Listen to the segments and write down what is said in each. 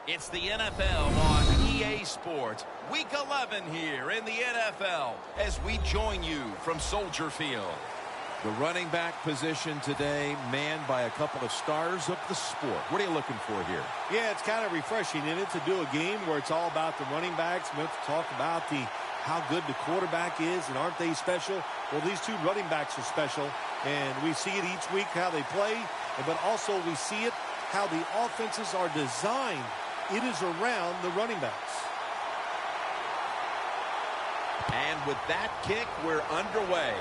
It's the NFL on EA Sports. Week 11 here in the NFL as we join you from Soldier Field. The running back position today manned by a couple of stars of the sport. What are you looking for here? Yeah, it's kind of refreshing, and it's to do a game where it's all about the running backs. We have to talk about how good the quarterback is, and aren't they special? Well, these two running backs are special, and we see it each week how they play, but also we see it how the offenses are designed. It is around the running backs. And with that kick, we're underway.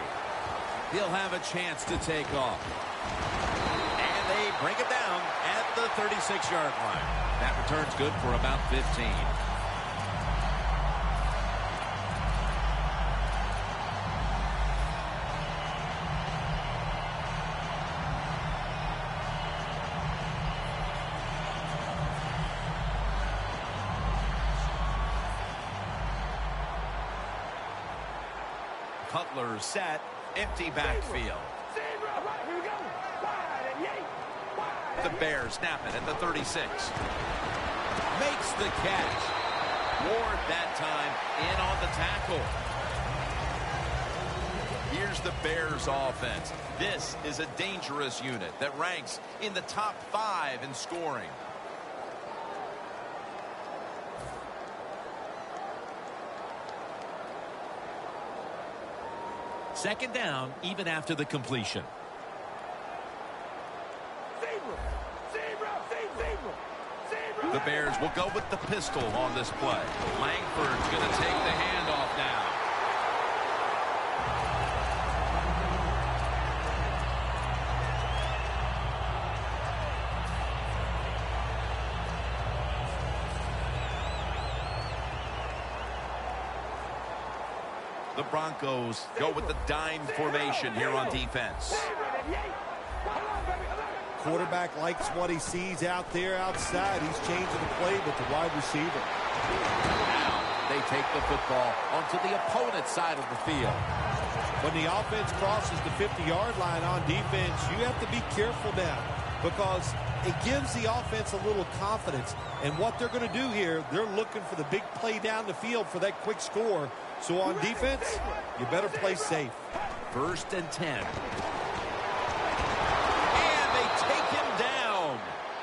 He'll have a chance to take off. And they bring it down at the 36-yard line. That return's good for about 15. Cutler set, empty backfield. The Bears snap it at the 36. Makes the catch. Ward that time in on the tackle. Here's the Bears offense. This is a dangerous unit that ranks in the top 5 in scoring. Second down, even after the completion. The Bears will go with the pistol on this play. Langford's going to take the handoff now. The Broncos go with the dime formation here on defense. Quarterback likes what he sees out there outside. He's changing the play with the wide receiver. Now they take the football onto the opponent's side of the field. When the offense crosses the 50-yard line on defense, you have to be careful now because it gives the offense a little confidence. And what they're going to do here, they're looking for the big play down the field for that quick score. So on defense, you better play safe. 1st and 10. And they take him down.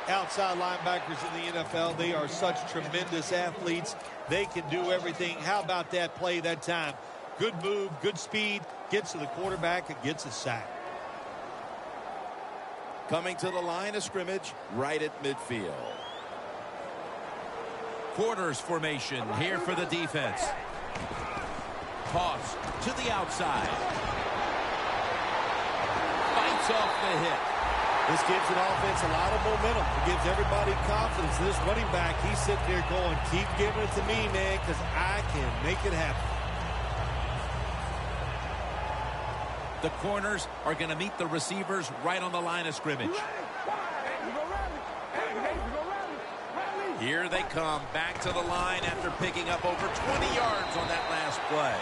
Outside linebackers in the NFL, they are such tremendous athletes. They can do everything. How about that play that time? Good move, good speed, gets to the quarterback and gets a sack. Coming to the line of scrimmage, right at midfield. Quarters formation here for the defense. Toss to the outside. Fights off the hit. This gives an offense a lot of momentum. It gives everybody confidence. This running back, he's sitting there going, keep giving it to me, man, because I can make it happen. The corners are going to meet the receivers right on the line of scrimmage. Here they come back to the line after picking up over 20 yards on that last play.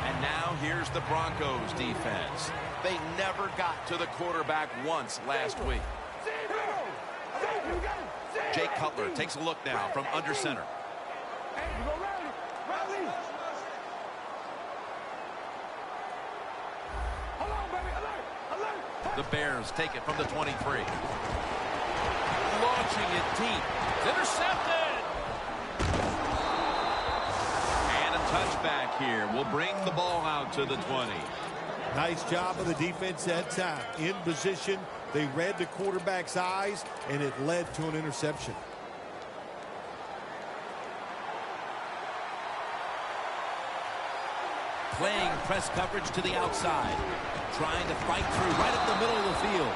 And now here's the Broncos defense. They never got to the quarterback once last week. Jay Cutler takes a look now from under center. The Bears take it from the 23. Launching it deep. Intercepted! And a touchback here will bring the ball out to the 20. Nice job of the defense that time. In position, they read the quarterback's eyes, and it led to an interception. Playing press coverage to the outside. Trying to fight through right up the middle of the field.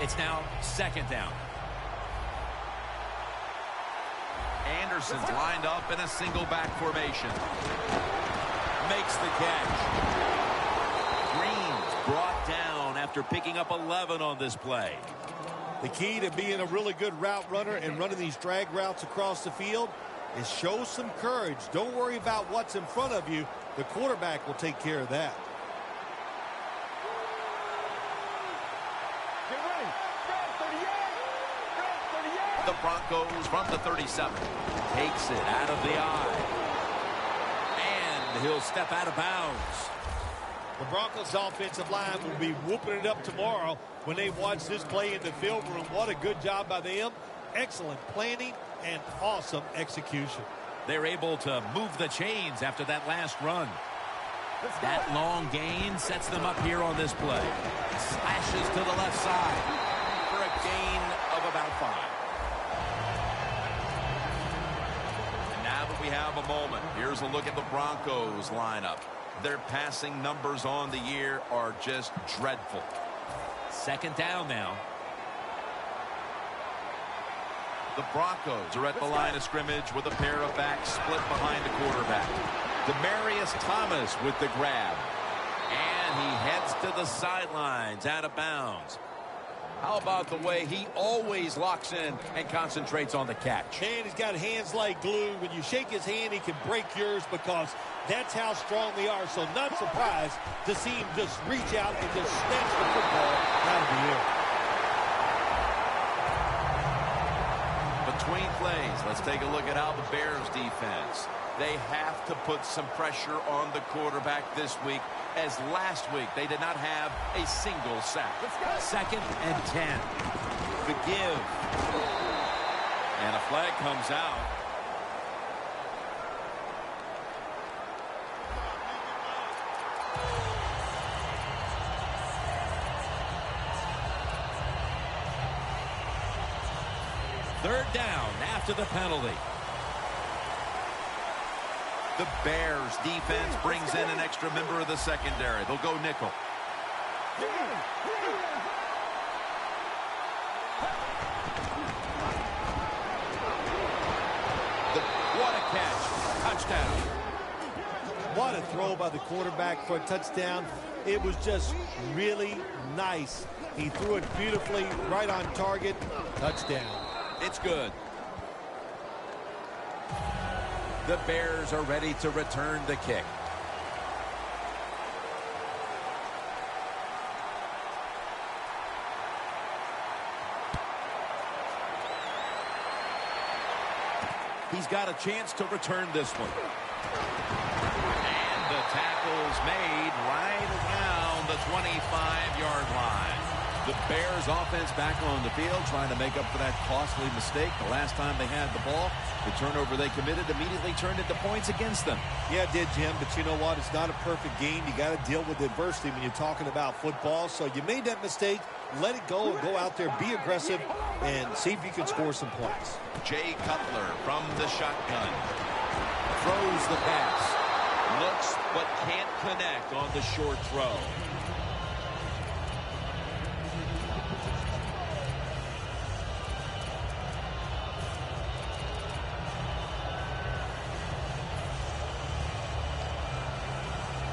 It's now 2nd down. Anderson's lined up in a single back formation. Makes the catch. Green's brought down after picking up 11 on this play. The key to being a really good route runner and running these drag routes across the field, is show some courage. Don't worry about what's in front of you. The quarterback will take care of that. The Broncos from the 37 takes it out of the eye. And he'll step out of bounds. The Broncos offensive line will be whooping it up tomorrow when they watch this play in the film room. What a good job by them. Excellent planning and awesome execution. They're able to move the chains after that last run. That long gain sets them up here on this play. Slashes to the left side for a gain of about 5. And now that we have a moment, here's a look at the Broncos lineup. Their passing numbers on the year are just dreadful. Second down now. The Broncos are at the line of scrimmage with a pair of backs split behind the quarterback. Demaryius Thomas with the grab. And he heads to the sidelines out of bounds. How about the way he always locks in and concentrates on the catch? And he's got hands like glue. When you shake his hand, he can break yours because that's how strong they are. So not surprised to see him just reach out and just snatch the football out of the air. Between plays, let's take a look at how the Bears defense. They have to put some pressure on the quarterback this week, as last week they did not have a single sack. Second and 10. The give. And a flag comes out. Third down after the penalty. The Bears defense brings in an extra member of the secondary. They'll go nickel. What a catch. Touchdown. What a throw by the quarterback for a touchdown. It was just really nice. He threw it beautifully, right on target. Touchdown. It's good. The Bears are ready to return the kick. He's got a chance to return this one. And the tackle's made right around the 25-yard line. The Bears offense back on the field trying to make up for that costly mistake. The last time they had the ball, the turnover they committed immediately turned into points against them. Yeah, it did, Jim, but you know what? It's not a perfect game. You got to deal with adversity when you're talking about football. So you made that mistake, let it go, and go out there, be aggressive, and see if you can score some points. Jay Cutler from the shotgun. Throws the pass. Looks but can't connect on the short throw.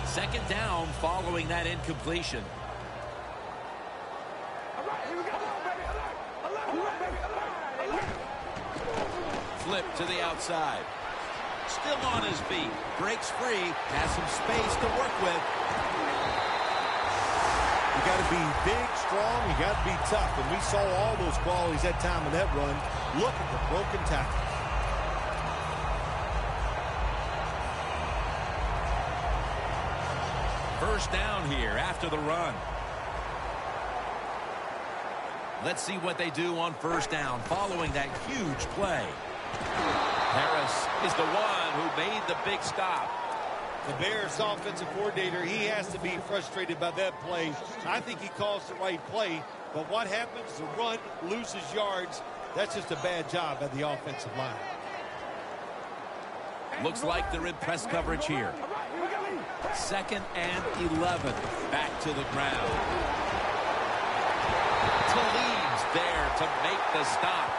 Second down following that incompletion. Flip to the outside. Still on his feet. Breaks free. Has some space to work with. You got to be big, strong. You got to be tough. And we saw all those qualities that time in that run. Look at the broken tackle. First down here after the run. Let's see what they do on first down following that huge play. Harris is the one who made the big stop. The Bears offensive coordinator, he has to be frustrated by that play. I think he calls the right play, but what happens? The run loses yards. That's just a bad job by the offensive line. Looks like they're in press coverage here. Second and 11. Back to the ground. Talib's there to make the stop.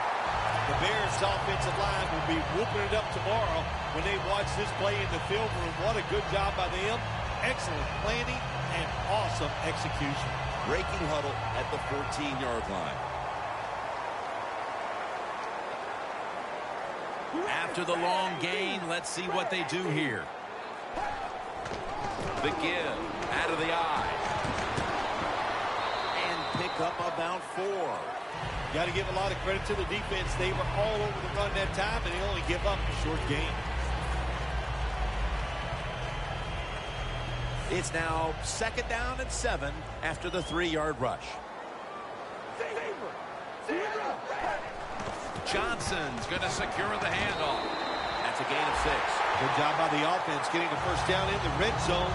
The Bears offensive line will be whooping it up tomorrow when they watch this play in the film room. What a good job by them. Excellent planning and awesome execution. Breaking huddle at the 14-yard line. After the long gain, let's see what they do here. The give out of the eye. And pick up about 4. Got to give a lot of credit to the defense. They were all over the run that time, and they only give up a short gain. It's now 2nd down and 7 after the 3-yard rush. Johnson's going to secure the handoff. That's a gain of 6. Good job by the offense getting the first down in the red zone.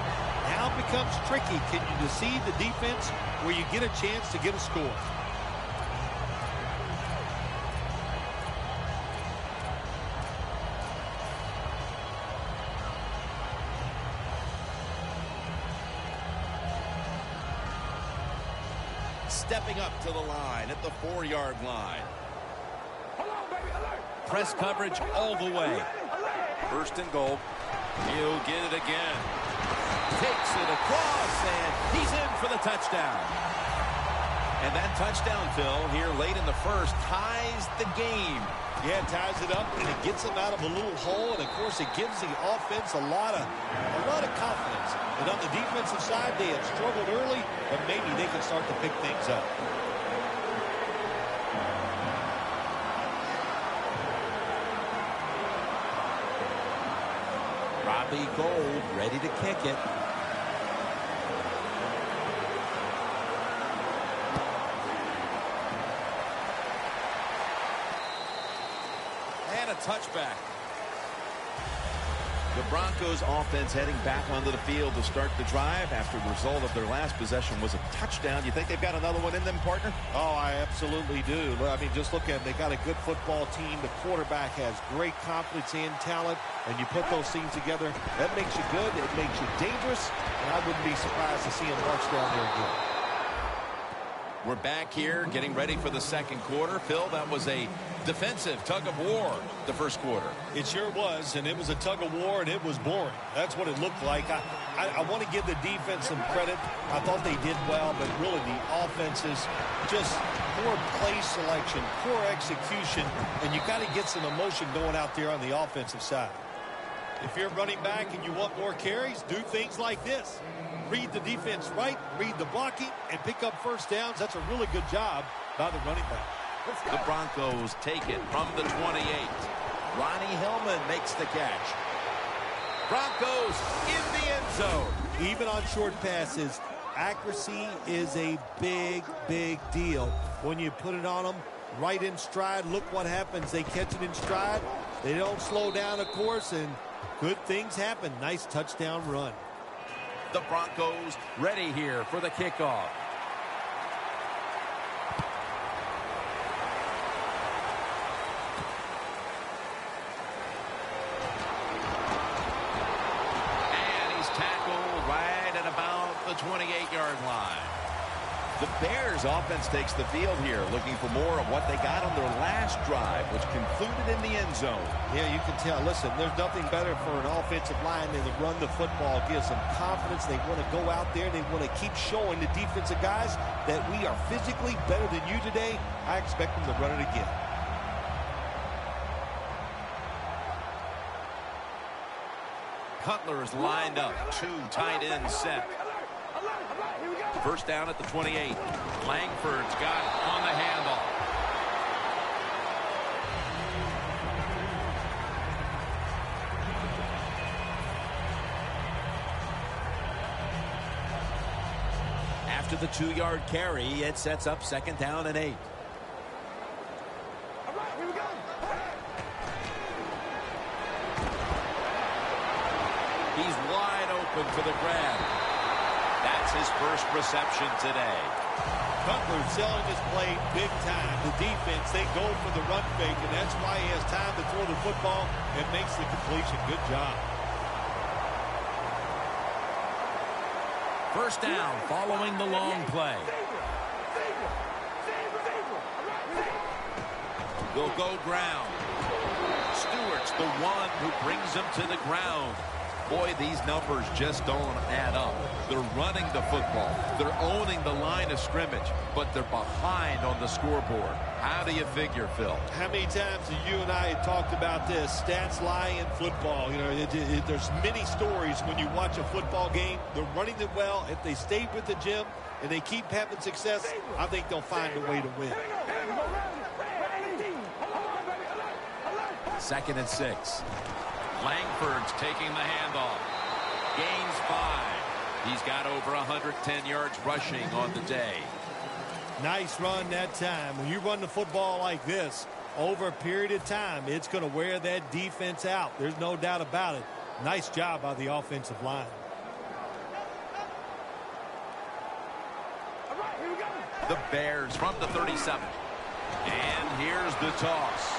Now it becomes tricky. Can you deceive the defense where you get a chance to get a score? Stepping up to the line at the 4-yard line. Press coverage all the way. 1st and goal. He'll get it again. Takes it across, and he's in for the touchdown. And that touchdown, Phil, here late in the first, ties the game. Yeah, it ties it up, and it gets them out of a little hole, and, of course, it gives the offense a lot of confidence. And on the defensive side, they had struggled early, but maybe they can start to pick things up. Robbie Gould ready to kick it. And a touchback. The Broncos offense heading back onto the field to start the drive after the result of their last possession was a touchdown. You think they've got another one in them, partner? Oh, I absolutely do. I mean, just look at them. They got a good football team. The quarterback has great confidence and talent, and you put those things together, that makes you good. It makes you dangerous, and I wouldn't be surprised to see him march down there again. We're back here getting ready for the 2nd quarter. Phil, that was a defensive tug of war the 1st quarter. It sure was, and it was a tug of war, and it was boring. That's what it looked like. I want to give the defense some credit. I thought they did well, but really the offense is just poor play selection, poor execution, and you got to get some emotion going out there on the offensive side. If you're running back and you want more carries, do things like this. Read the defense right, read the blocking, and pick up first downs. That's a really good job by the running back. The Broncos take it from the 28. Ronnie Hillman makes the catch. Broncos in the end zone. Even on short passes, accuracy is a big, big deal. When you put it on them right in stride, look what happens. They catch it in stride. They don't slow down, of course, and good things happen. Nice touchdown run. The Broncos ready here for the kickoff. And he's tackled right at about the 28-yard line. The Bears offense takes the field here, looking for more of what they got on their last drive, which concluded in the end zone. Yeah, you can tell. Listen, there's nothing better for an offensive lineman to run the football. Gives them confidence. They want to go out there. They want to keep showing the defensive guys that we are physically better than you today. I expect them to run it again. Cutler's lined up. 2 tight ends set. First down at the 28. Langford's got it on the handoff. After the 2-yard carry, it sets up 2nd down and 8. He's wide open for the grab. That's his first reception today. Cutler selling this play big time. The defense, they go for the run fake, and that's why he has time to throw the football and makes the completion. Good job. First down following the long play. Will go ground. Stewart's the one who brings him to the ground. Boy, these numbers just don't add up. They're running the football. They're owning the line of scrimmage, but they're behind on the scoreboard. How do you figure, Phil? How many times have you and I talked about this? Stats lie in football. You know, there's many stories when you watch a football game. They're running it well. If they stay with the gym and they keep having success, I think they'll find a way to win. 2nd and 6. Langford's taking the handoff. Gains 5. He's got over 110 yards rushing on the day. Nice run that time. When you run the football like this, over a period of time, it's going to wear that defense out. There's no doubt about it. Nice job by the offensive line. The Bears from the 37. And here's the toss.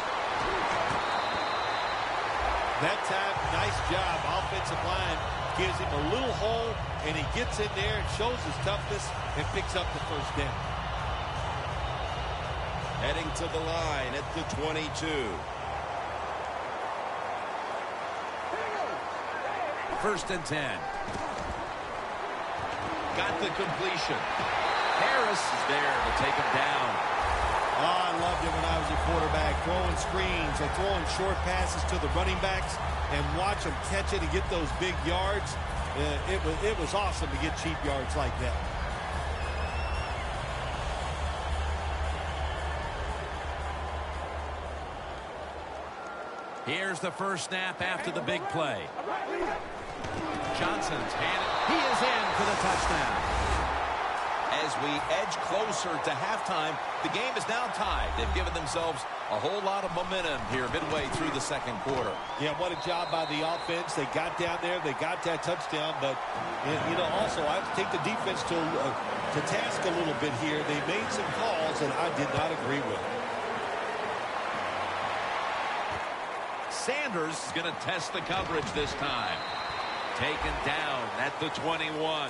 That time, nice job. Offensive line gives him a little hole, and he gets in there and shows his toughness and picks up the first down. Heading to the line at the 22. First and 10. Got the completion. Harris is there to take him down. Oh, I loved it when I was a quarterback, throwing screens or throwing short passes to the running backs and watch them catch it and get those big yards. It was awesome to get cheap yards like that. Here's the first snap after the big play. Johnson's handed. He is in for the touchdown. As we edge closer to halftime, the game is now tied. They've given themselves a whole lot of momentum here midway through the second quarter. Yeah, what a job by the offense. They got down there. They got that touchdown. But, you know, also I have to take the defense to task a little bit here. They made some calls that I did not agree with. Sanders is going to test the coverage this time. Taken down at the 21.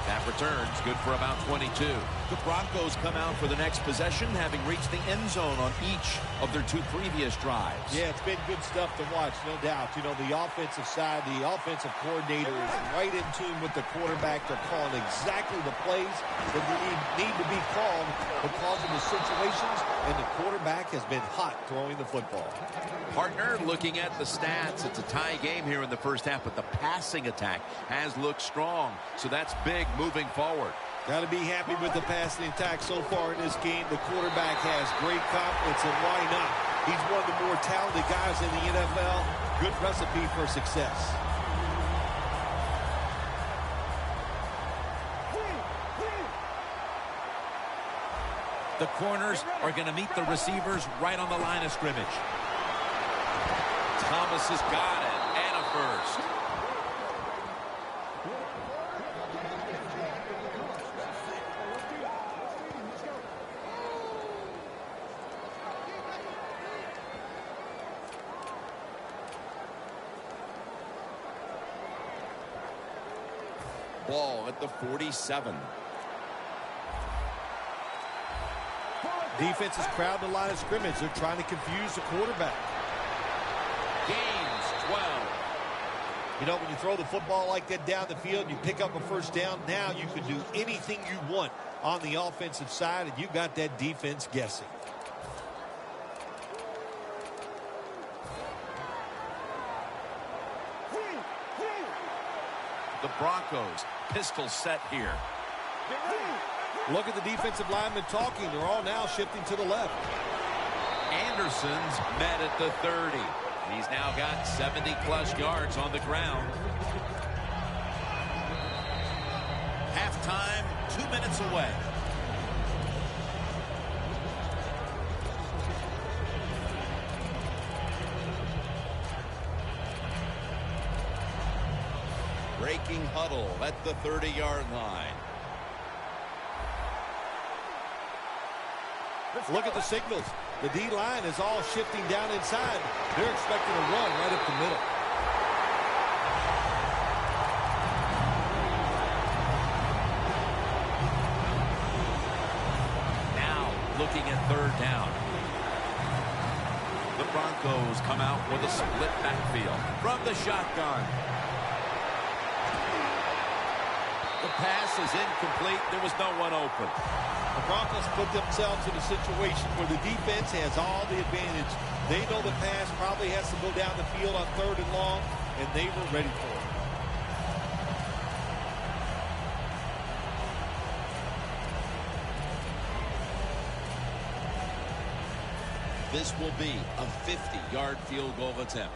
That return's good for about 22. The Broncos come out for the next possession, having reached the end zone on each of their 2 previous drives. Yeah, it's been good stuff to watch, no doubt. You know, the offensive side, the offensive coordinator is right in tune with the quarterback. They're calling exactly the plays that need to be called because of the situations, and the quarterback has been hot throwing the football. Partner, looking at the stats, it's a tie game here in the first half, but the passing attack has looked strong, so that's big moving forward. Got to be happy with the passing attack so far in this game. The quarterback has great confidence, and why not? He's one of the more talented guys in the NFL. Good recipe for success. The corners are going to meet the receivers right on the line of scrimmage. Thomas has got it, and a first. Ball at the 47. Defense is crowding the line of scrimmage. They're trying to confuse the quarterback. Gains 12. You know, when you throw the football like that down the field, you pick up a first down, now you can do anything you want on the offensive side, and you got that defense guessing. The Broncos, pistol set here. Look at the defensive linemen talking. They're all now shifting to the left. Anderson's met at the 30. He's now got 70-plus yards on the ground. Halftime, 2 minutes away. Breaking huddle at the 30-yard line. Look at the signals. The D-line is all shifting down inside. They're expecting a run right up the middle. Now looking at third down. The Broncos come out with a split backfield from the shotgun. The pass is incomplete. There was no one open. The Broncos put themselves in a situation where the defense has all the advantage. They know the pass probably has to go down the field on 3rd and long, and they were ready for it. This will be a 50-yard field goal attempt.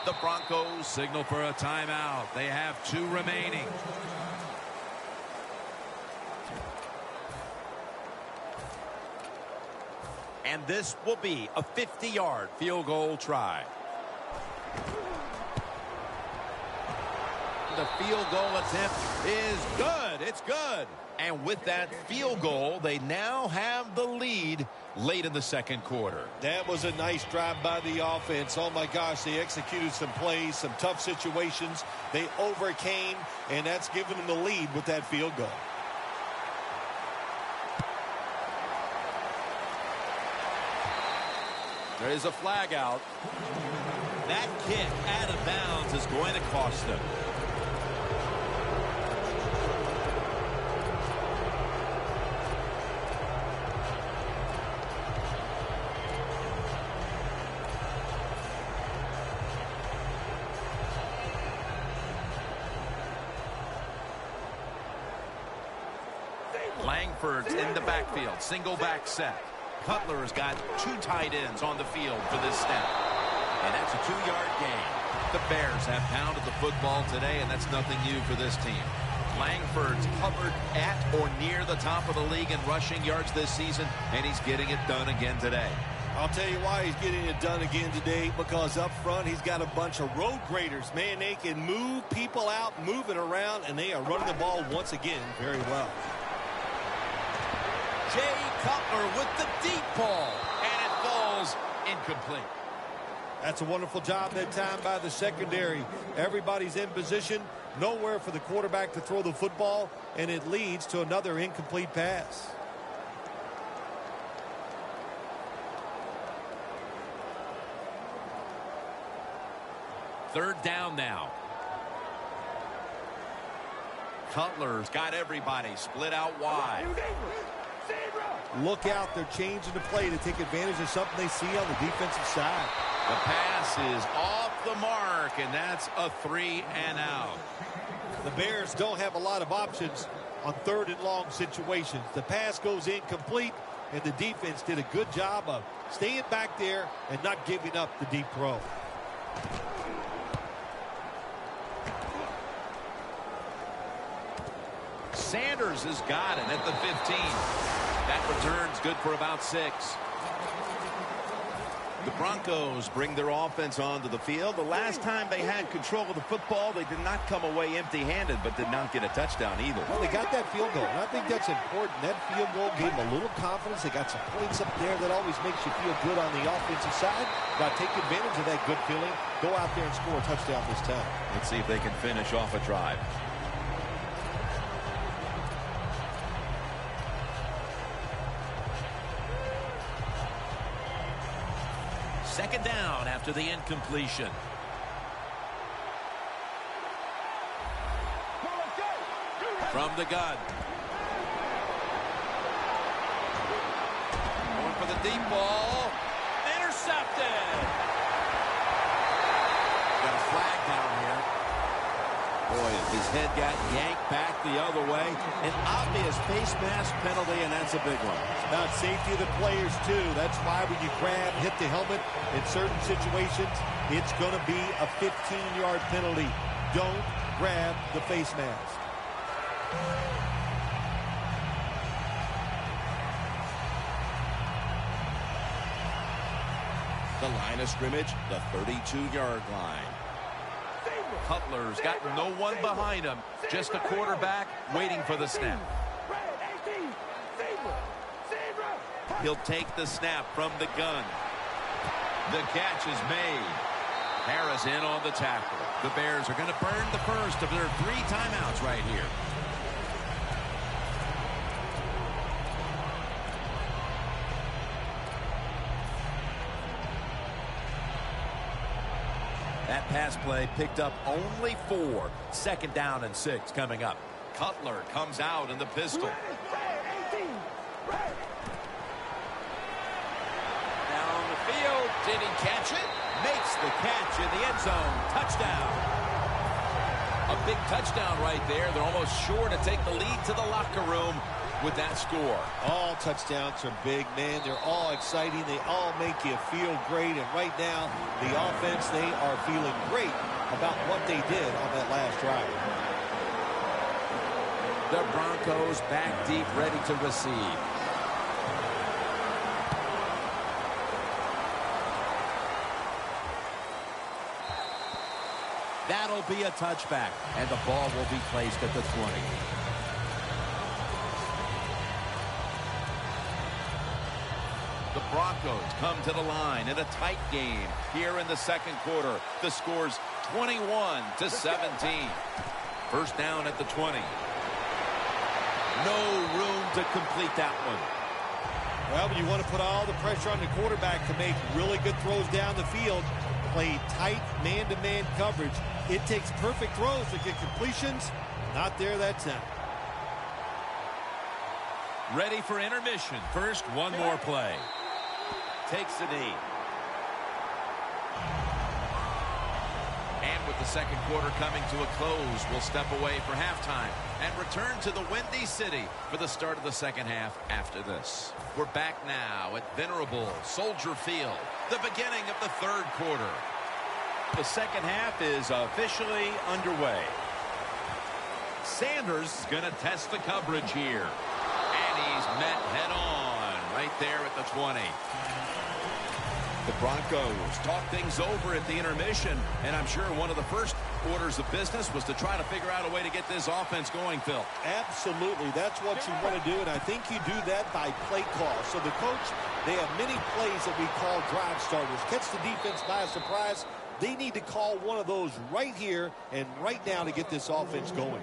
The Broncos signal for a timeout. They have 2 remaining. And this will be a 50-yard field goal try. The field goal attempt is good. It's good. And with that field goal, they now have the lead late in the 2nd quarter. That was a nice drive by the offense. Oh, my gosh, they executed some plays, some tough situations. They overcame, and that's given them the lead with that field goal. There is a flag out. That kick out of bounds is going to cost them. Langford's in the backfield. Single back set. Cutler's got 2 tight ends on the field for this snap. And that's a 2-yard gain. The Bears have pounded the football today, and that's nothing new for this team. Langford's hovered at or near the top of the league in rushing yards this season, and he's getting it done again today. I'll tell you why he's getting it done again today, because up front he's got a bunch of road graders. Man, they can move people out, move it around, and they are running the ball once again very well. Jay Cutler with the deep ball, and it falls incomplete. That's a wonderful job that time by the secondary. Everybody's in position, nowhere for the quarterback to throw the football, and it leads to another incomplete pass. Third down now. Cutler's got everybody split out wide. Look out, they're changing the play to take advantage of something they see on the defensive side. The pass is off the mark, and that's a 3 and out. The Bears don't have a lot of options on 3rd and long situations. The pass goes incomplete, and the defense did a good job of staying back there and not giving up the deep throw. Sanders has got it at the 15. That return's good for about 6. The Broncos bring their offense onto the field. The last time they had control of the football, they did not come away empty-handed, but did not get a touchdown either. Well, they got that field goal, and I think that's important. That field goal gave them a little confidence. They got some points up there that always makes you feel good on the offensive side. Got to take advantage of that good feeling. Go out there and score a touchdown this time. Let's see if they can finish off a drive. Second down after the incompletion. From the gun. Going for the deep ball. Intercepted. Got a flag down here. Boy, his head got yanked back the other way. An obvious face mask penalty, and that's a big one. It's about safety of the players, too. That's why when you grab, hit the helmet, in certain situations, it's going to be a 15-yard penalty. Don't grab the face mask. The line of scrimmage, the 32-yard line. Cutler's got no one behind him, just a quarterback waiting for the snap. He'll take the snap from the gun. The catch is made. Harris in on the tackle. The Bears are going to burn the first of their 3 timeouts right here. That pass play picked up only 4. 2nd down and 6 coming up. Cutler comes out in the pistol. Down the field. Did he catch it? Makes the catch in the end zone. Touchdown. A big touchdown right there. They're almost sure to take the lead to the locker room with that score. All touchdowns are big, man. They're all exciting. They all make you feel great. And right now, the offense, they are feeling great about what they did on that last drive. The Broncos back deep, ready to receive. That'll be a touchback, and the ball will be placed at the 20. The Broncos come to the line in a tight game here in the 2nd quarter. The score's 21-17. First down at the 20. No room to complete that one. Well, when you want to put all the pressure on the quarterback to make really good throws down the field, play tight man-to-man coverage, it takes perfect throws to get completions. Not there that time. Ready for intermission. First, one more play. Takes the knee. And with the 2nd quarter coming to a close, we'll step away for halftime and return to the Windy City for the start of the 2nd half after this. We're back now at venerable Soldier Field, the beginning of the 3rd quarter. The 2nd half is officially underway. Sanders is going to test the coverage here. And he's met head-on right there at the 20. The Broncos talk things over at the intermission, and I'm sure one of the first orders of business was to try to figure out a way to get this offense going, Phil. Absolutely. That's what you want to do, and I think you do that by play call. So the coach, they have many plays that we call drive starters. Catch the defense by surprise. They need to call one of those right here and right now to get this offense going.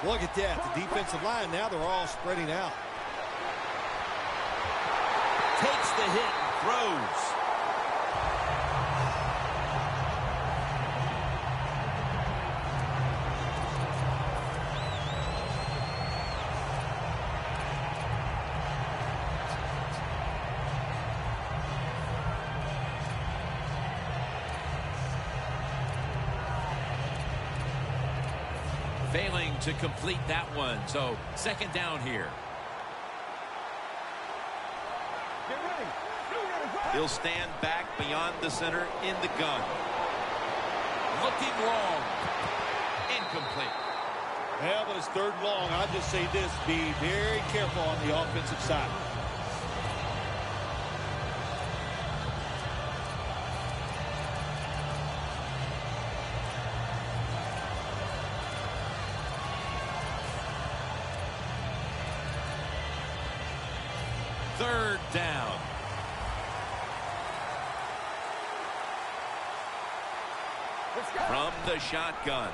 Look at that. The defensive line, now they're all spreading out. Takes the hit and throws. Failing to complete that one, so 2nd down here. He'll stand back beyond the center in the gun. Looking long. Incomplete. Well, but it's 3rd and long. I'll just say this, be very careful on the offensive side. Third down. From the shotgun.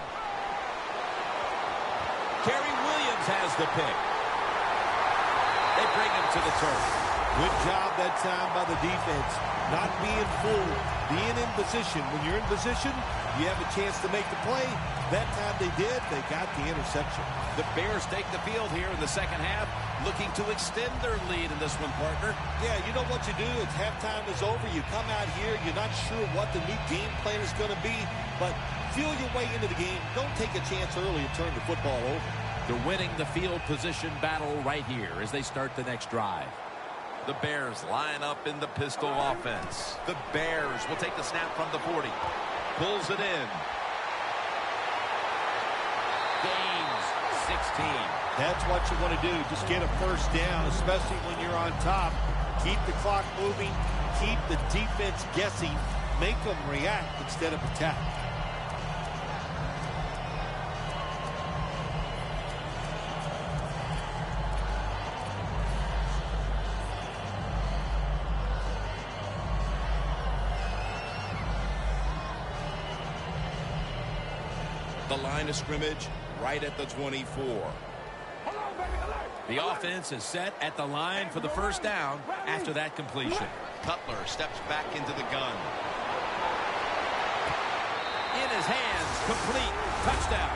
Kerry Williams has the pick. They bring him to the turf. Good job that time by the defense. Not being fooled, being in position. When you're in position, you have a chance to make the play. That time they did. They got the interception. The Bears take the field here in the 2nd half, looking to extend their lead in this one, partner. Yeah, you know what you do? It's halftime is over. You come out here. You're not sure what the new game plan is going to be, but feel your way into the game. Don't take a chance early and turn the football over. They're winning the field position battle right here as they start the next drive. The Bears line up in the pistol offense. The Bears will take the snap from the 40. Pulls it in. Gains 16. That's what you want to do. Just get a first down, especially when you're on top. Keep the clock moving. Keep the defense guessing. Make them react instead of attack. The line of scrimmage right at the 24. The offense is set at the line for the first down after that completion. Cutler steps back into the gun. In his hands, complete, touchdown.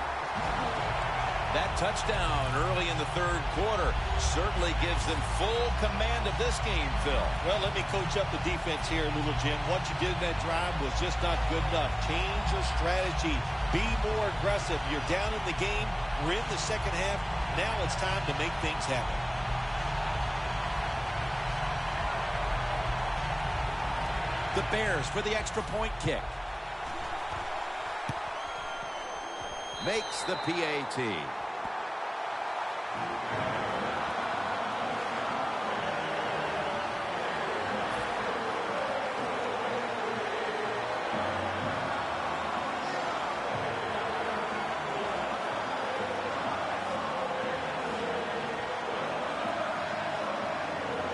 That touchdown early in the third quarter certainly gives them full command of this game, Phil. Well, let me coach up the defense here, little Jim. What you did in that drive was just not good enough. Change your strategy. Be more aggressive. You're down in the game. We're in the second half. Now it's time to make things happen. The Bears for the extra point kick. Makes the PAT.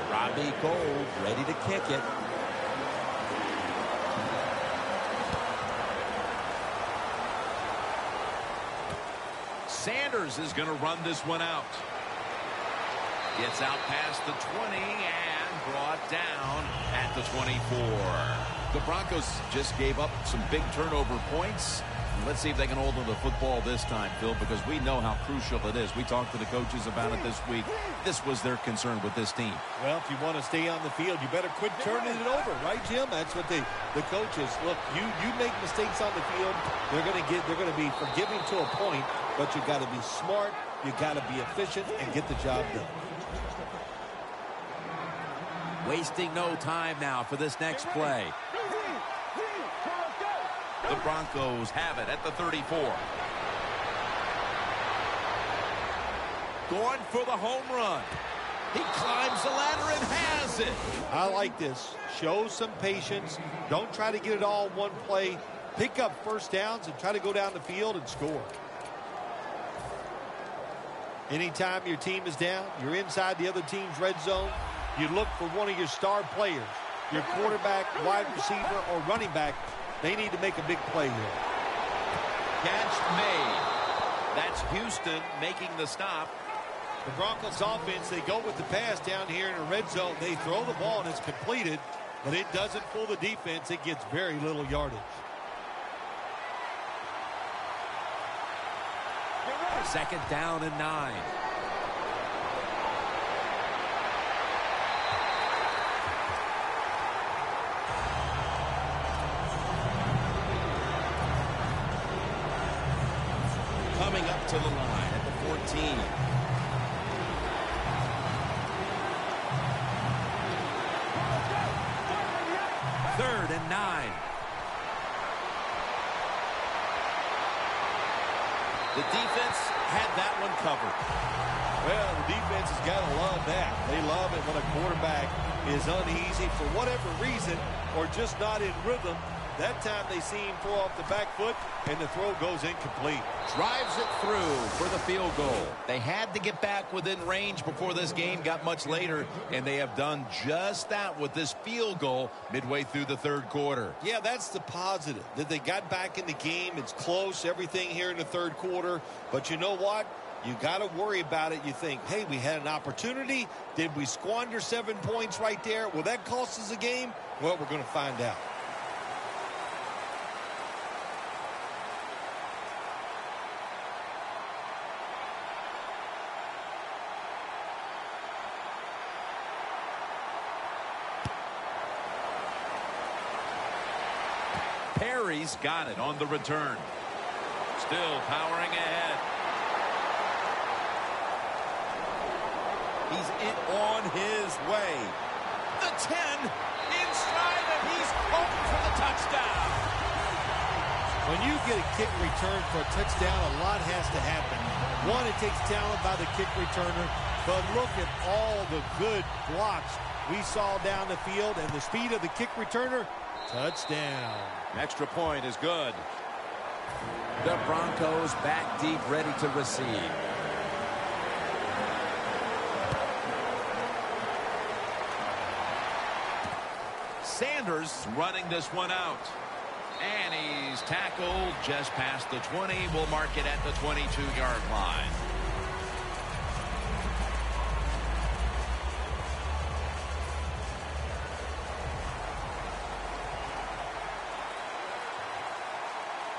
Robbie Gould ready to kick it. Sanders is going to run this one out. Gets out past the 20 and brought down at the 24. The Broncos just gave up some big turnover points. Let's see if they can hold on to the football this time, Phil, because we know how crucial it is. We talked to the coaches about it this week. This was their concern with this team. Well, if you want to stay on the field, you better quit turning it over, right, Jim? That's what the coaches look. You make mistakes on the field, they're going to be forgiving to a point, but you got to be smart, you got to be efficient, and get the job done. Wasting no time now for this next play. The Broncos have it at the 34. Going for the home run. He climbs the ladder and has it. I like this. Show some patience. Don't try to get it all in one play. Pick up first downs and try to go down the field and score. Anytime your team is down, you're inside the other team's red zone, you look for one of your star players, your quarterback, wide receiver, or running back. They need to make a big play here. Catch made. That's Houston making the stop. The Broncos offense, they go with the pass down here in the red zone. They throw the ball and it's completed, but it doesn't fool the defense. It gets very little yardage. Second down and 9. Coming up to the line at the 14. Third and 9. The defense had that one covered. Well, the defense has got to love that. They love it when a quarterback is uneasy for whatever reason or just not in rhythm. That time they see him throw off the back foot, and the throw goes incomplete. Drives it through for the field goal. They had to get back within range before this game got much later, and they have done just that with this field goal midway through the third quarter. Yeah, that's the positive, that they got back in the game. It's close, everything here in the third quarter. But you know what? You got to worry about it. You think, hey, we had an opportunity. Did we squander 7 points right there? Will that cost us a game? Well, we're going to find out. Perry's got it on the return. Still powering ahead. He's on his way. The 10 in stride, and he's home for the touchdown. When you get a kick return for a touchdown, a lot has to happen. One, it takes talent by the kick returner, but look at all the good blocks we saw down the field and the speed of the kick returner. Touchdown. Extra point is good. The Broncos back deep, ready to receive. Sanders running this one out. And he's tackled just past the 20. We'll mark it at the 22-yard line.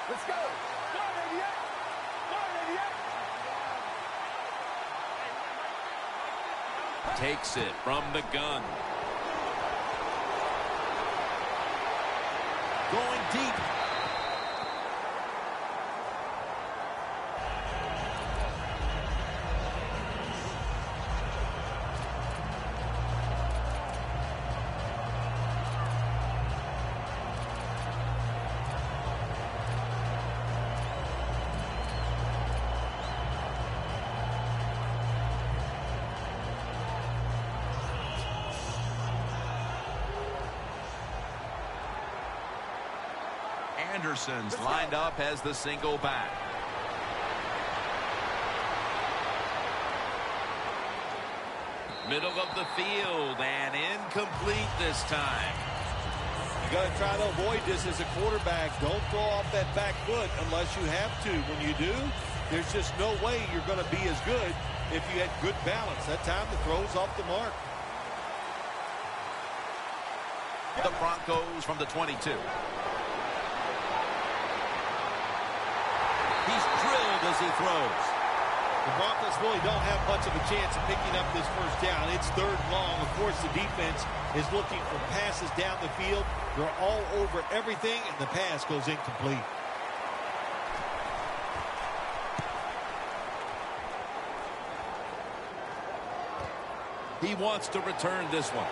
Let's go. Takes it from the gun. Going deep. Anderson's lined up as the single back. Middle of the field and incomplete this time. You got to try to avoid this as a quarterback. Don't throw off that back foot unless you have to. When you do, there's just no way you're going to be as good if you had good balance. That time the throw's off the mark. The Broncos from the 22. He's drilled as he throws. The Broncos really don't have much of a chance of picking up this first down. It's third and long. Of course, the defense is looking for passes down the field. They're all over everything, and the pass goes incomplete. He wants to return this one.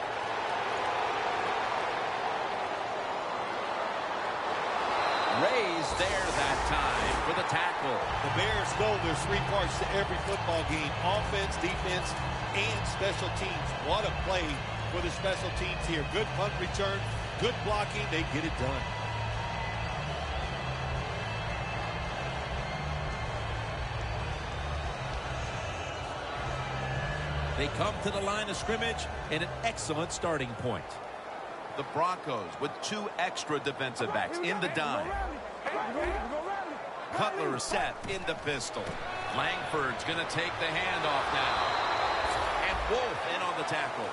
Raised there that time for the tackle. The Bears know there's three parts to every football game: offense, defense, and special teams. What a play for the special teams here. Good punt return, good blocking. They get it done. They come to the line of scrimmage in an excellent starting point. The Broncos with two extra defensive backs in the dime. Cutler set in the pistol. Langford's going to take the handoff now. And Wolf in on the tackle.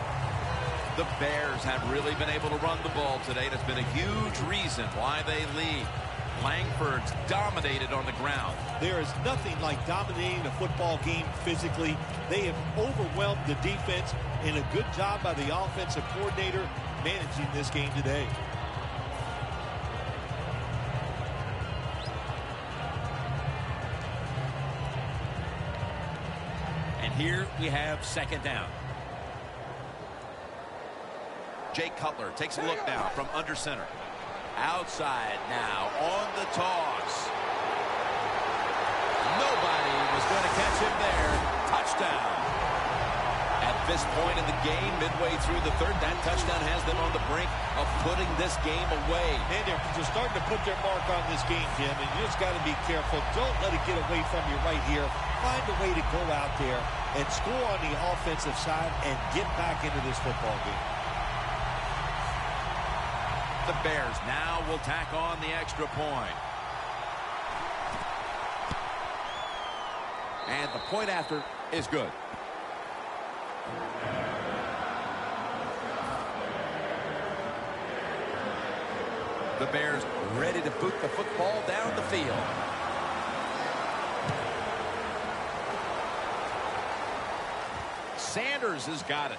The Bears have really been able to run the ball today. That's been a huge reason why they lead. Langford's dominated on the ground. There is nothing like dominating a football game physically. They have overwhelmed the defense, and a good job by the offensive coordinator managing this game today. And here we have second down. Jay Cutler takes a look now from under center. Outside now on the toss. Nobody was going to catch him there. Touchdown. At this point in the game, midway through the third, that touchdown has them on the brink of putting this game away. And they're starting to put their mark on this game, Jim, and you just got to be careful. Don't let it get away from you right here. Find a way to go out there and score on the offensive side and get back into this football game. The Bears now will tack on the extra point. And the point after is good. The Bears ready to boot the football down the field. Sanders has got it.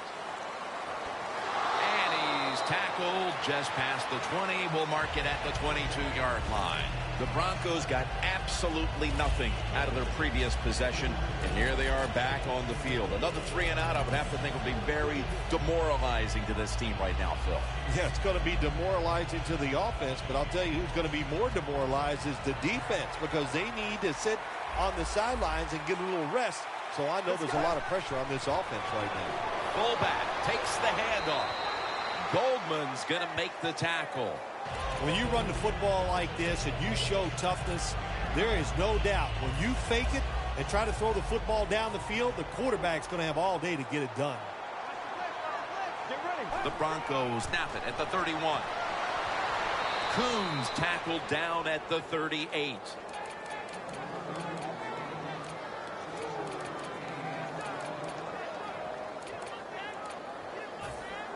And he's tackled just past the 20. We'll mark it at the 22-yard line. The Broncos got absolutely nothing out of their previous possession, and here they are back on the field. Another 3 and out, I would have to think, would be very demoralizing to this team right now, Phil. Yeah, it's going to be demoralizing to the offense, but I'll tell you who's going to be more demoralized is the defense, because they need to sit on the sidelines and get a little rest. So I know there's a lot of pressure on this offense right now. Fullback takes the handoff. Goldman's going to make the tackle. When you run the football like this and you show toughness, there is no doubt when you fake it and try to throw the football down the field, the quarterback's going to have all day to get it done. The Broncos snap it at the 31. Coons tackled down at the 38.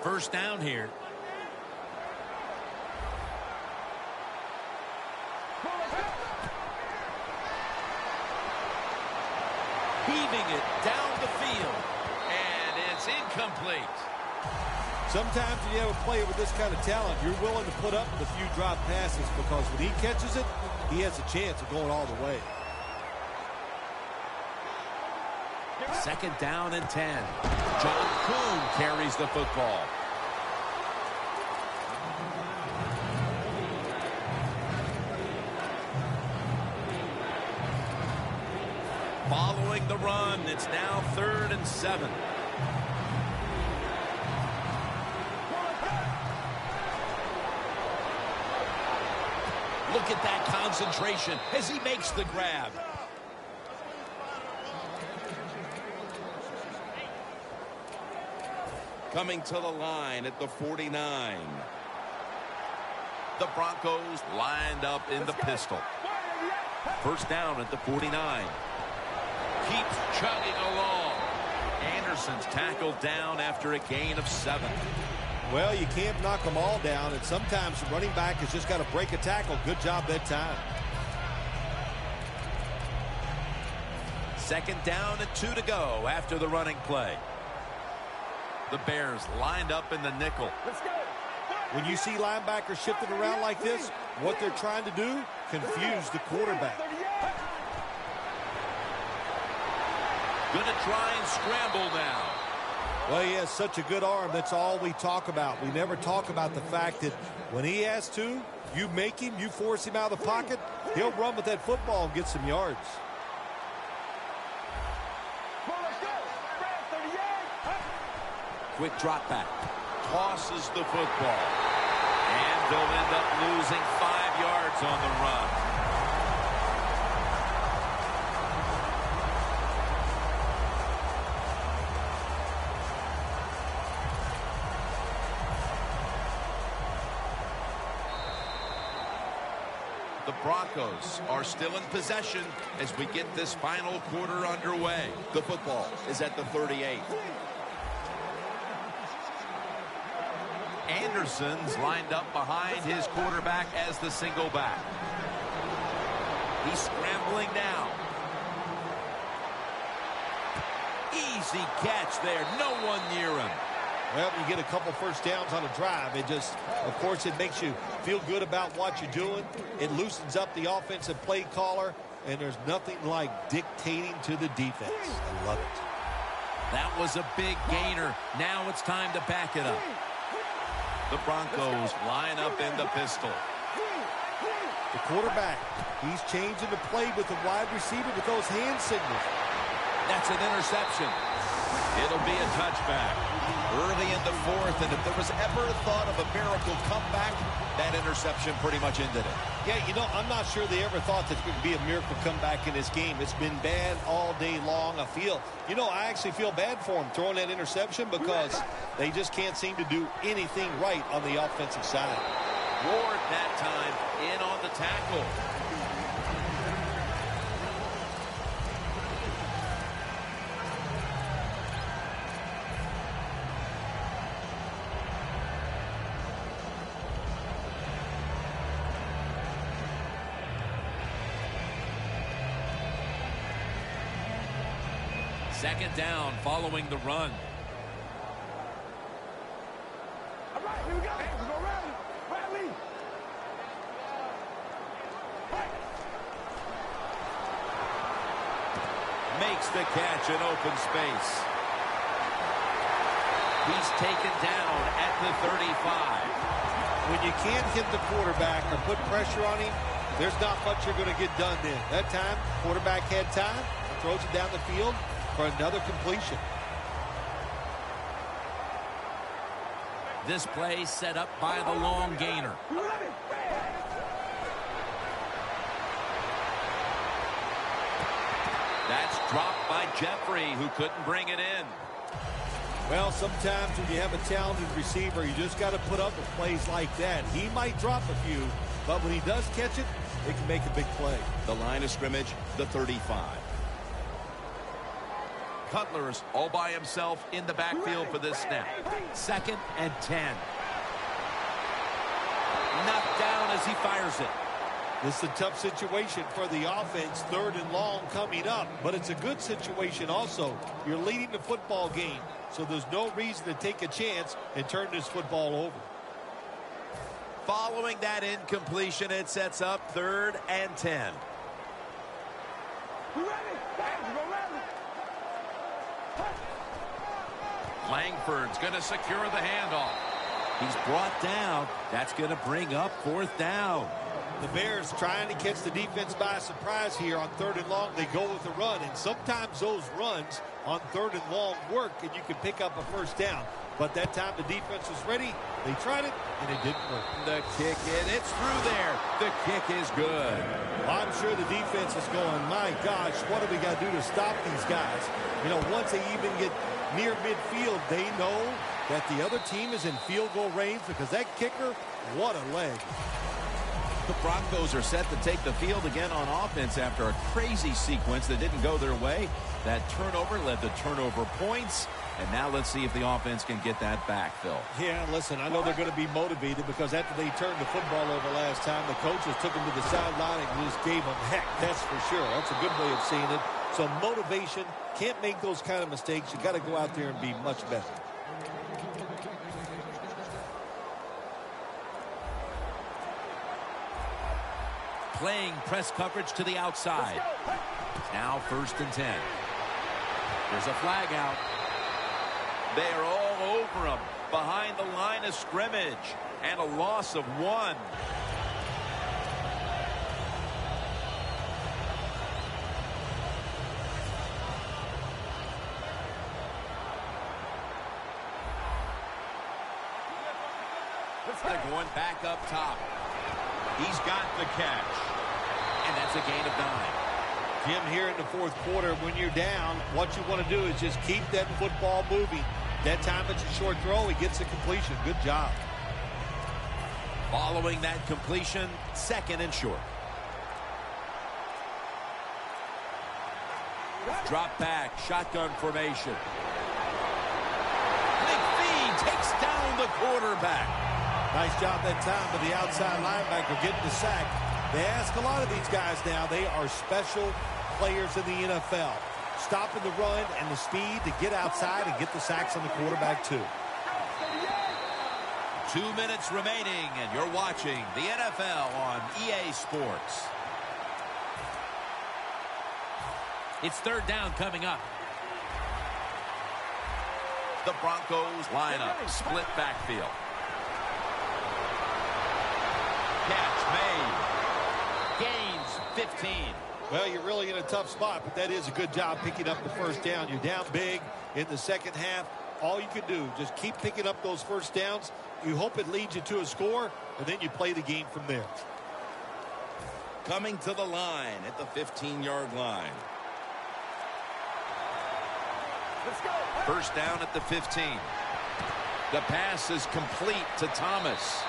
First down here. Heaving it down the field. And it's incomplete. Sometimes when you have a player with this kind of talent, you're willing to put up with a few drop passes because when he catches it, he has a chance of going all the way. Second down and 10. John Kuhn carries the football. Following the run, it's now 3rd and 7. Look at that concentration as he makes the grab. Coming to the line at the 49. The Broncos lined up in the pistol. First down at the 49. Keeps chugging along. Anderson's tackled down after a gain of 7. Well, you can't knock them all down, and sometimes the running back has just got to break a tackle. Good job that time. Second down and 2 to go after the running play. The Bears lined up in the nickel. When you see linebackers shifting around like this, what they're trying to do, confuse the quarterback. Gonna try and scramble now. Well, he has such a good arm. That's all we talk about. We never talk about the fact that when he has to, you make him, you force him out of the pocket, he'll run with that football and get some yards. Quick drop back. Tosses the football. And they'll end up losing 5 yards on the run. The Broncos are still in possession as we get this final quarter underway. The football is at the 38. Anderson's lined up behind his quarterback as the single back. He's scrambling now. Easy catch there. No one near him. Well, you get a couple first downs on a drive. It just, of course, it makes you feel good about what you're doing. It loosens up the offensive play caller, and there's nothing like dictating to the defense. I love it. That was a big gainer. Now it's time to back it up. The Broncos line up in the pistol. The quarterback, he's changing the play with the wide receiver with those hand signals. That's an interception. It'll be a touchback. Early in the 4th, and if there was ever a thought of a miracle comeback, that interception pretty much ended it. Yeah, you know, I'm not sure they ever thought that there could be a miracle comeback in this game. It's been bad all day long. I actually feel bad for them throwing that interception because they just can't seem to do anything right on the offensive side. Ward that time in on the tackle. Second down following the run. All right, here we go. Hey, we're going to rally. Makes the catch in open space. He's taken down at the 35. When you can't hit the quarterback or put pressure on him, there's not much you're going to get done then. That time, quarterback had time, throws it down the field for another completion. This play set up by the long gainer. That's dropped by Jeffrey, who couldn't bring it in. Well, sometimes when you have a talented receiver, you just got to put up with plays like that. He might drop a few, but when he does catch it, it can make a big play. The line of scrimmage, the 35. Cutler's all by himself in the backfield for this snap. 2nd and 10. Knocked down as he fires it. This is a tough situation for the offense, 3rd and long coming up, but it's a good situation also. You're leading the football game, so there's no reason to take a chance and turn this football over. Following that incompletion, it sets up 3rd and 10. Langford's going to secure the handoff. He's brought down. That's going to bring up 4th down. The Bears trying to catch the defense by surprise here on 3rd and long. They go with a run, and sometimes those runs on 3rd and long work, and you can pick up a 1st down. But that time the defense was ready. They tried it, and it didn't work. The kick in. It's through there. The kick is good. Well, I'm sure the defense is going, my gosh, what do we got to do to stop these guys? You know, once they even get near midfield, they know that the other team is in field goal range because that kicker, what a leg. The Broncos are set to take the field again on offense after a crazy sequence that didn't go their way. That turnover led to turnover points. And now let's see if the offense can get that back, Phil. Yeah, listen, I know they're going to be motivated because after they turned the football over last time, the coaches took them to the sideline and just gave them heck, that's for sure. That's a good way of seeing it. So motivation, can't make those kind of mistakes. You got to go out there and be much better. Playing press coverage to the outside. Now 1st and 10. There's a flag out. They are all over him behind the line of scrimmage, and a loss of 1. They're going back up top. He's got the catch, and that's a gain of 9. Jim, here in the 4th quarter, when you're down, what you want to do is just keep that football moving. That time it's a short throw. He gets the completion. Good job. Following that completion, 2nd and short. Drop back, shotgun formation. McPhee takes down the quarterback. Nice job that time with the outside linebacker getting the sack. They ask a lot of these guys now. They are special players in the NFL. Stopping the run and the speed to get outside and get the sacks on the quarterback too. 2 minutes remaining, and you're watching the NFL on EA Sports. It's 3rd down coming up. The Broncos line up, split backfield. Catch made. Gains 15. Well, you're really in a tough spot, but that is a good job picking up the 1st down. You're down big in the 2nd half. All you can do, just keep picking up those 1st downs. You hope it leads you to a score, and then you play the game from there. Coming to the line at the 15-yard line. Let's go. 1st down at the 15. The pass is complete to Thomas.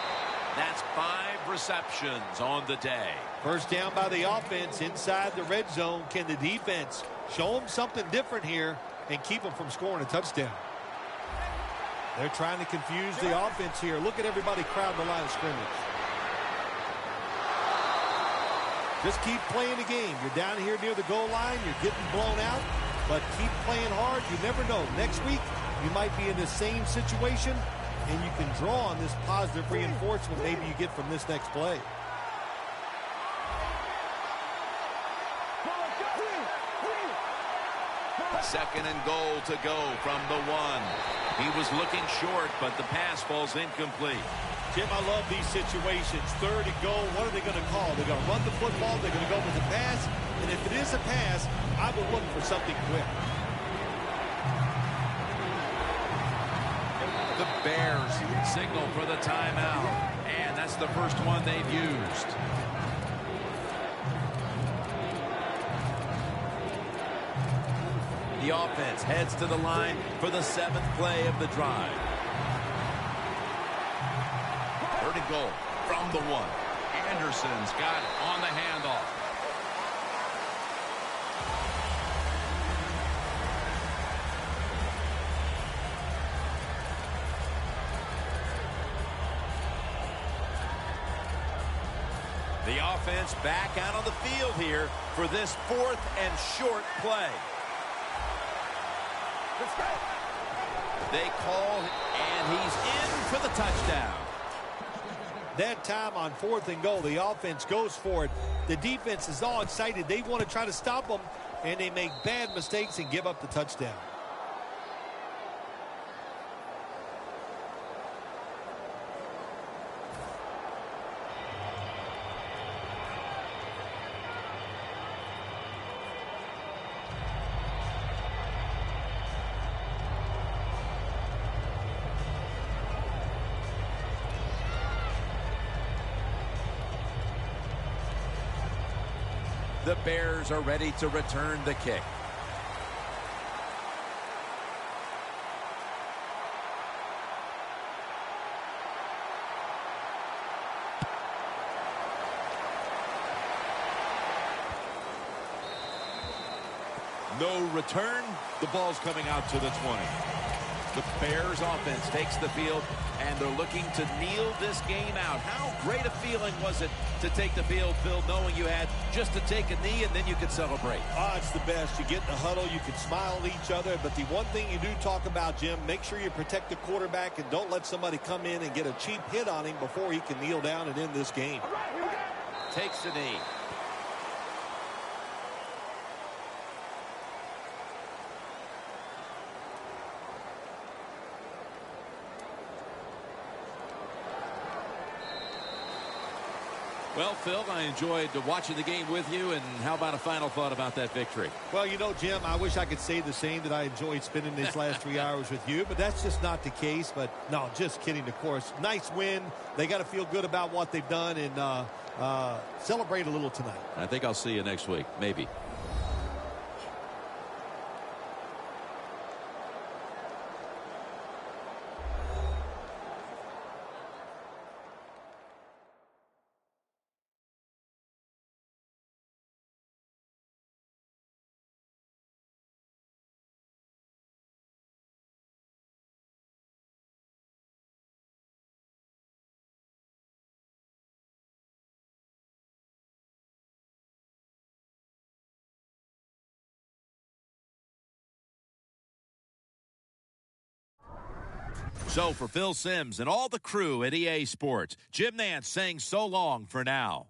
That's 5 receptions on the day. 1st down by the offense inside the red zone. Can the defense show them something different here and keep them from scoring a touchdown? They're trying to confuse the offense here. Look at everybody crowding the line of scrimmage. Just keep playing the game. You're down here near the goal line. You're getting blown out, but keep playing hard. You never know. Next week, you might be in the same situation, and you can draw on this positive reinforcement maybe you get from this next play. Second and goal to go from the 1. He was looking short, but the pass falls incomplete. Jim, I love these situations. 3rd and goal. What are they going to call? They're going to run the football. They're going to go with a pass. And if it is a pass, I would look for something quick. The Bears signal for the timeout, and that's the first one they've used. The offense heads to the line for the 7th play of the drive. 3rd and goal from the 1. Henderson's got it on the handoff. The offense back out on the field here for this 4th and short play. Let's go. They call, and he's in for the touchdown. That time on 4th and goal, the offense goes for it. The defense is all excited. They want to try to stop them, and they make bad mistakes and give up the touchdown. The Bears are ready to return the kick. No return. The ball's coming out to the 20. The Bears offense takes the field, and they're looking to kneel this game out. How great a feeling was it to take the field, Phil, knowing you had just to take a knee and then you could celebrate? Oh, it's the best. You get in the huddle, you can smile at each other, but the one thing you do talk about, Jim, make sure you protect the quarterback and don't let somebody come in and get a cheap hit on him before he can kneel down and end this game. All right, here we go. Takes a knee. Well, Phil, I enjoyed watching the game with you, and how about a final thought about that victory? Well, you know, Jim, I wish I could say the same, that I enjoyed spending these last 3 hours with you, but that's just not the case. But, no, just kidding, of course. Nice win. They got to feel good about what they've done and celebrate a little tonight. I think I'll see you next week, maybe. So for Phil Simms and all the crew at EA Sports, Jim Nantz saying so long for now.